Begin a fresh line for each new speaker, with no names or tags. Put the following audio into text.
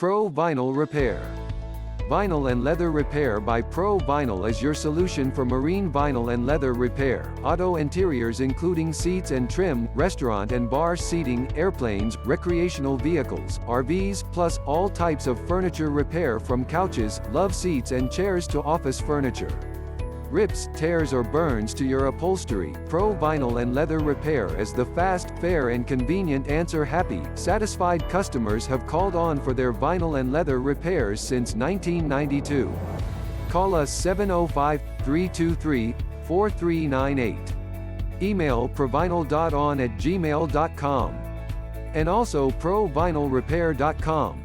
Pro Vinyl Repair. Vinyl and leather repair by Pro Vinyl is your solution for marine vinyl and leather repair, auto interiors including seats and trim, restaurant and bar seating, airplanes, recreational vehicles, RVs, plus all types of furniture repair from couches, love seats and chairs to office furniture. Rips, tears or burns to your upholstery, Pro Vinyl and Leather Repair is the fast, fair and convenient answer. Happy, satisfied customers have called on for their vinyl and leather repairs since 1992. Call us 705-323-4398. Email provinyl.on@gmail.com. And also provinylrepair.com.